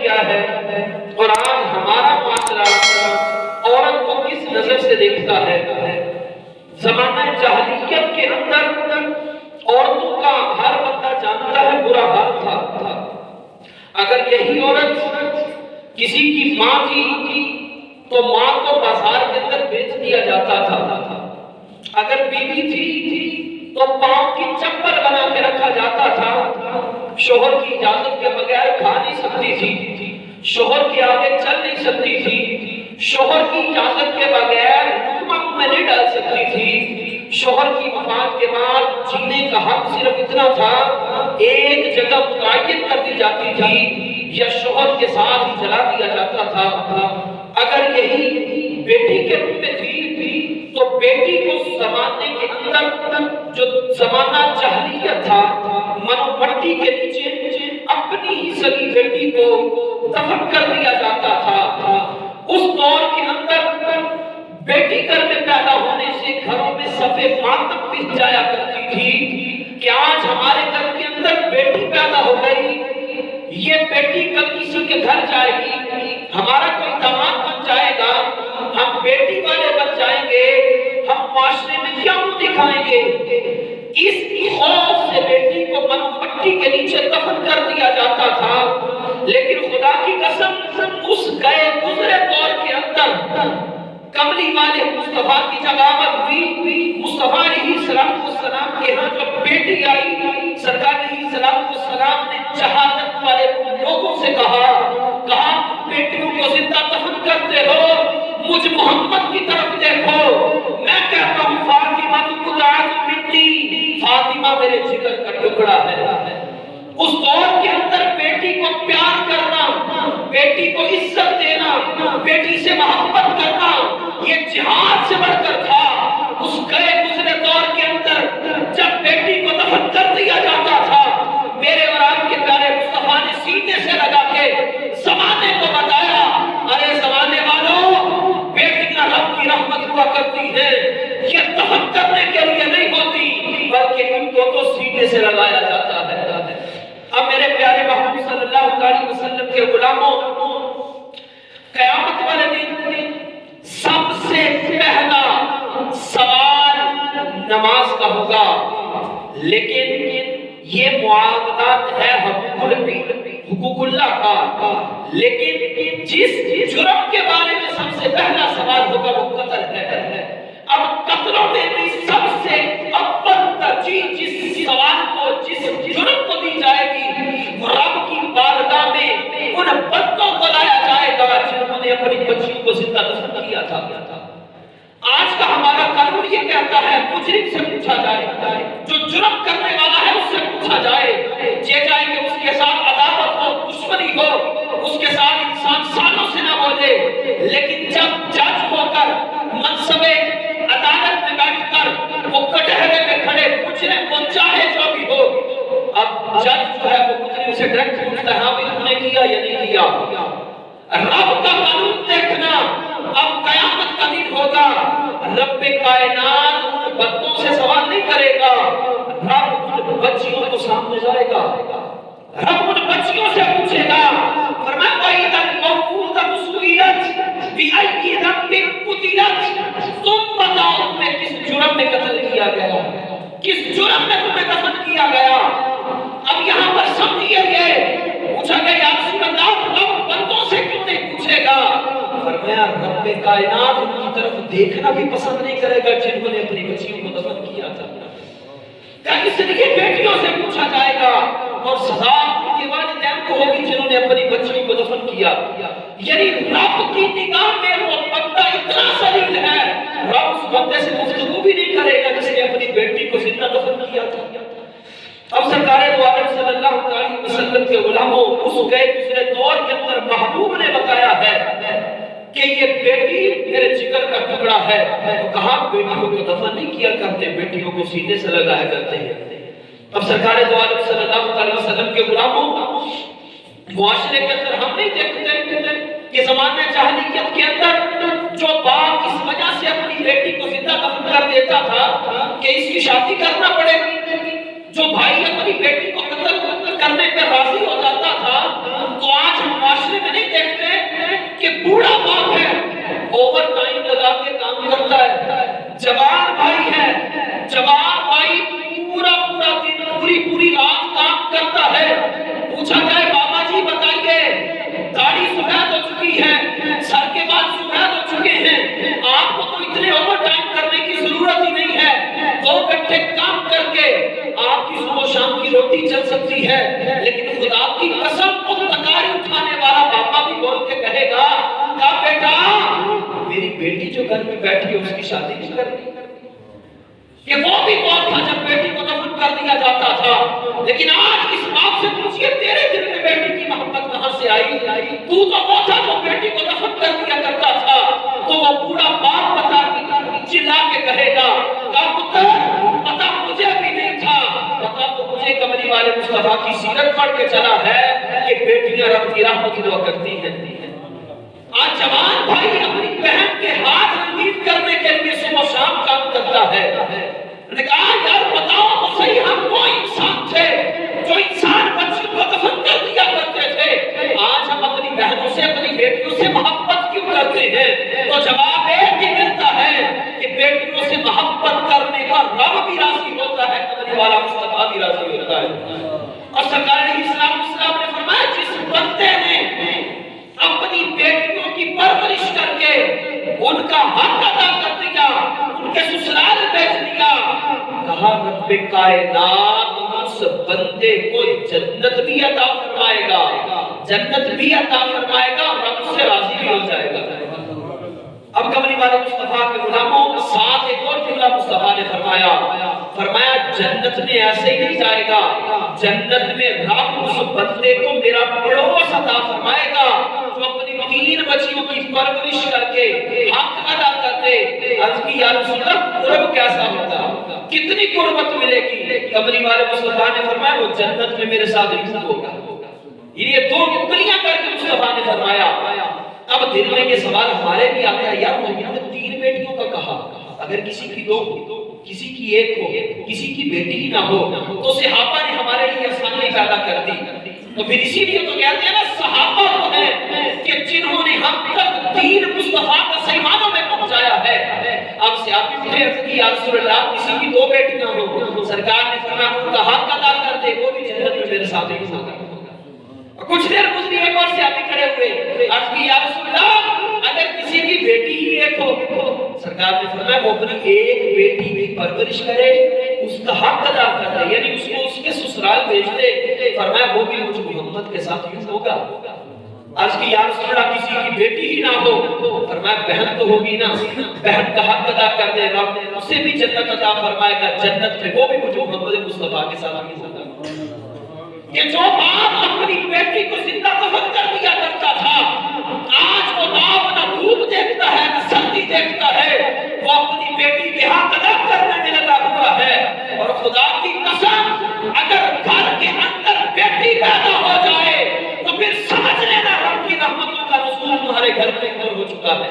کیا ہے اور آج ہمارا معاشرہ عورت کو کس نظر سے دیکھتا ہے۔ زمانہ جاہلیت کے اندر عورتوں کا ہر بندہ جانتا ہے برا حال تھا۔ اگر یہی عورت کسی کی ماں تھی تو ماں کو بازار کے اندر بیچ دیا جاتا تھا، اگر بیوی تھی تو پاؤں کی چپل بنا کے رکھا جاتا تھا، شوہر کی اجازت کے بغیر کھا نہیں سکتی تھی، شوہر کے آگے چل نہیں سکتی تھی، شوہر کی اجازت کے بغیر لقمہ منہ میں نہیں ڈال سکتی تھی، شوہر کی وفات کے بعد جینے کا حق صرف اتنا تھا، ایک جگہ متعین کر دی جاتی تھی یا شوہر کے ساتھ ہی جلا دیا جاتا تھا۔ اگر یہی بیٹی کے روپ میں تھی تو بیٹی کو زمانے کے اندر جو زمانہ جاہلیت تھا، منو مٹی کے نیچے اپنی ہی سگی بیٹی کو دفن کر دیا جاتا تھا۔ اس دور کے اندر بیٹی گھر میں پیدا ہونے سے گھروں میں صفے ماتم پس جایا کرتی تھی کہ آج ہمارے گھر کے اندر بیٹی پیدا ہو گئی، یہ بیٹی کل کسی کے گھر جائے گی، ہمارا کوئی داماد بن جائے گا، ہم بیٹی والے بن جائیں گے، ہم معاشرے میں کیا منہ دکھائیں گے۔ اس خوف سے بیٹی کو منو مٹی کے نیچے دفن کر دیا جاتا تھا۔ لیکن خدا کی قسم اس گئے گزرے دور کے اندر کملی والے مصطفیٰ کی جب آمد ہوئی، مصطفیٰ علیہ السلام کے ہاں جب بیٹی آئی، سرکار علیہ السلام نے شہادت والے لوگوں سے کہا بیٹیوں کو زندہ دفن کرتے ہو، مجھ محمد کی طرف دیکھو، میں کہتا ہوں فاطمہ مطاعت منی، فاطمہ میرے جگر کا ٹکڑا ہے۔ اس دور کے اندر بیٹی کو پیار کرنا، بیٹی کو عزت دینا، بیٹی سے محبت کرنا، یہ جہاد سے بڑھ کر تھا۔ اس گئے گزرے دور کے اندر جب بیٹی کو دفن کر دیا جاتا تھا، میرے اور آپ کے پیارے مصطفیٰ نے سینے سے لگا کے زمانے کو بتایا، ارے زمانے والوں، بیٹیاں رب کی رحمت ہوا کرتی ہیں، یہ دفن کرنے کے لیے نہیں ہوتی بلکہ ان کو تو سینے سے لگایا جاتا ہے۔ اب میرے پیارے محبوب صلی اللہ علیہ وسلم کے غلاموں، قیامت والے دن سب سے پہلا سوال نماز کا ہوگا، لیکن یہ معاملات ہے حقوق اللہ کا، لیکن جس جرم کے بارے میں سب سے پہلا سوال ہوگا وہ قتل ہے۔ اب قتلوں میں بھی سب سے اول ترجیح جس سوال کو، جس جرم کو دی جائے گی، وہ رب کی بارگاہ میں ان بندوں کو لایا جائے گا جنہوں نے اپنی بچیوں کو زندہ دفن کیا تھا۔ آج کا ہمارا قانون یہ کہتا ہے مجرم سے پوچھا جائے، جو جرم کرنے والا ہے اس سے پوچھا جائے، یہ جائے کہ اس کے ساتھ عداوت ہو، دشمنی ہو، اس کے ساتھ انسان سالوں سے نہ بولے، لیکن جب جج ہو کر منصب عدالت میں بیٹھ کر وہ کٹہرے میں کھڑے مجرم کو چاہے جو بھی ہو، اب جج جو ہے وہ مجرم سے ڈائریکٹ پوچھتا ہے ہاں بھی تم نے کیا یا نہیں کیا۔ رب کا قانون دیکھنا، اب قیامت کا دن ہوگا، رب کائنات ان بندوں سے سوال نہیں کرے گا، رب ان بچیوں کو سامنے جائے گا، رب ان بچیوں سے پوچھے گا، فرمایا وَإِذَا الْمَوْءُودَةُ سُئِلَتْ بِأَيِّ ذَنبٍ قُتِلَتْ، تم بتاؤ تمہیں کس جرم میں قتل کیا گیا، کس جرم میں تمہیں دفن کیا گیا۔ اب یہاں پر سمجھیے یہ پوچھا گیا یا رسول اللہ رب بندوں سے کیوں نہیں پوچھے گا؟ فرمایا رب کائنات ان کی طرف دیکھنا بھی پسند نہیں کرے گا جنہوں نے اپنی بچیوں کو دفن کیا تھا، اس لیے بیٹیوں سے پوچھا جائے گا اور سزا ان کے والدین کو ہوگی جنہوں نے اپنی بچیوں کو دفن کیا۔ یعنی رب کی نگاہ میں وہ بندہ اتنا ذلیل ہے، رب اس بندے سے گفتگو بھی نہیں کرے گا جس نے اپنی بیٹی کو زندہ دفن کیا تھا۔ اب سرکار دو عالم صلی اللہ علیہ وسلم کے غلاموں، اس گئے گزرے دور کے اندر محبوب نے بتایا ہے کہ یہ بیٹی میرے جگر کا ٹکڑا ہے، تو کہاں بیٹیوں کو دفن نہیں کیا کرتے، بیٹیوں کو سینے سے لگایا کرتے ہیں۔ اب سرکار دو عالم صلی اللہ علیہ وسلم کے غلاموں، معاشرے کے اندر ہم نہیں دیکھتے کہ زمانہ جاہلیت کے اندر جو باپ اس وجہ سے اپنی بیٹی کو زندہ دفن کر دیتا تھا کہ اس کی شادی کرنا پڑے گی، جو بھائی اپنی بیٹی کو قتل کرنے پر راضی ہو جاتا تھا، تو آج ہم معاشرے میں چکی ہے، سر کے بعد سفید ہو چکے ہیں، آپ کو تو اتنے اوور ٹائم کرنے کی ضرورت ہی نہیں ہے، 2 گھنٹے کام کر کے آپ کی صبح و شام کی روٹی چل سکتی ہے، لیکن خدا کی قسم کو تکاری اٹھانے والا باپا بھی بول کے کہے گا کہ بیٹا میری بیٹی جو گھر میں بیٹھی ہے اس کی شادی نہیں کرنی۔ کہ وہ بھی بہت تھا جب بیٹی کو دفن کر دیا جاتا تھا، لیکن آج اس باپ سے پوچھئے تیرے دل میں بیٹی کی محبت کہاں سے آئی؟ تو وہ تھا جو بیٹی کو دفن کر دیا کرتا تھا۔ تو وہ پورا باپ بتا چلا کے کہے گا کہ پتر پتا مجھے بھی نہیں تھا، پتا تو مجھے کملی والے مصطفیٰ کی سیرت پڑھ کے چلا ہے کہ بیٹیاں رب کی رحمت دعا کرتی ہیں۔ آج جوان بھائی اپنی بہن کے ہاتھ رنگین کرنے کے لیے صبح شام کام کرتا ہے۔ نے کہا یار بتاؤ تو صحیح، ہم وہ انسان تھے جو انسان بچوں کو دفن کر دیا کرتے تھے، آج ہم اپنی بہنوں سے اپنی بیٹیوں سے محبت کیوں کرتے ہیں؟ تو جواب ایک ہی ملتا ہے کہ بیٹیوں سے محبت کرنے پر رب بھی راضی ہوتا ہے، کملی والا مصطفیٰ بھی راضی ہوتا ہے۔ اور سرکار اسلام نے فرمایا جس بندے نے اپنی بیٹیوں کی پرورش کر کے ان کا حق ادا کر دیا، ان کے سسرال بیچ دیا، کہا رب کائنات اس بندے کو جنت بھی عطا فرمائے گا، جنت بھی عطا فرمائے گا، رب سے راضی بھی ہو جائے گا۔ اب کملی والے مصطفیٰ کے غلاموں ساتھ ایک اور جملہ مصطفیٰ نے فرمایا جنت میں ایسے ہی نہیں جائے گا، جنت میں رب اس بندے کو میرا پڑوس عطا فرمائے گا جو اپنی 3 بچیوں کی پرورش کر کے حق ادا کرتے۔ عرض کی یا رسول اللہ قرب کیسا ہوگا، کتنی قربت ملے گی؟ کملی والے مصطفیٰ نے فرمایا وہ جنت میں میرے ساتھ یوں ہوگا۔ یہ 2 انگلیاں کر کے مصطفیٰ نے فرمایا۔ اب دل میں یہ سوال ہمارے بھی آتا ہے یار نبی نے 3 بیٹیوں کا کہا، اگر کسی کی 2 کسی کی 1 ہو، کسی کی بیٹی ہی نہ ہو تو صحابہ نے ہمارے لیے آسانی پیدا کر دی۔ تو پھر اسی لیے تو کہتے ہیں نا صحابہ وہ ہیں کہ جنہوں نے ہم تک دین مصطفیٰ کا سیمانوں میں پہنچایا ہے۔ اب صحابی اٹھے عرض کی یا رسول اللہ کسی کی 2 بیٹی نہ ہو، سرکار نے فرمایا ان کا حق ادا کر دے، وہ بھی جنت میں میرے ساتھ ہی ہوگا۔ کچھ دیر گزری ایک اور صحابی کھڑے ہوئے، عرض کی یا رسول اللہ اگر کسی کی بیٹی ہی 1 ہو، سرکار نے فرمایا وہ اپنی 1 بیٹی کی پرورش کرے، اس کا حق ادا کر دے، یعنی اس کو اس کے سسرال بھیج دے، فرمایا وہ بھی مجھ محمد کے ساتھ یوں ہوگا۔ عرض کی یا رسول اللہ کسی کی بیٹی ہی نہ ہو، فرمایا بہن تو ہوگی نا، بہن کا حق ادا کر دے، رب نے اسے بھی جنت عطا فرمائے گا، جنت میں وہ بھی مجھ محمد مصطفیٰ کے ساتھ یوں ہوگا۔ کہ جو باپ اپنی بیٹی کو زندہ دفن کر دیا کرتا تھا، آج وہ باپ نہ دھوپ دیکھتا ہے نہ سردی دیکھتا ہے، وہ اپنی بیٹی کے حق ادا کرنے میں لگا ہوا ہے۔ اور خدا کی قسم اگر گھر کے اندر بیٹی پیدا ہو جائے تو پھر سمجھ لینا رب کی رحمتوں کا نزول تمہارے گھر میں ہو چکا ہے۔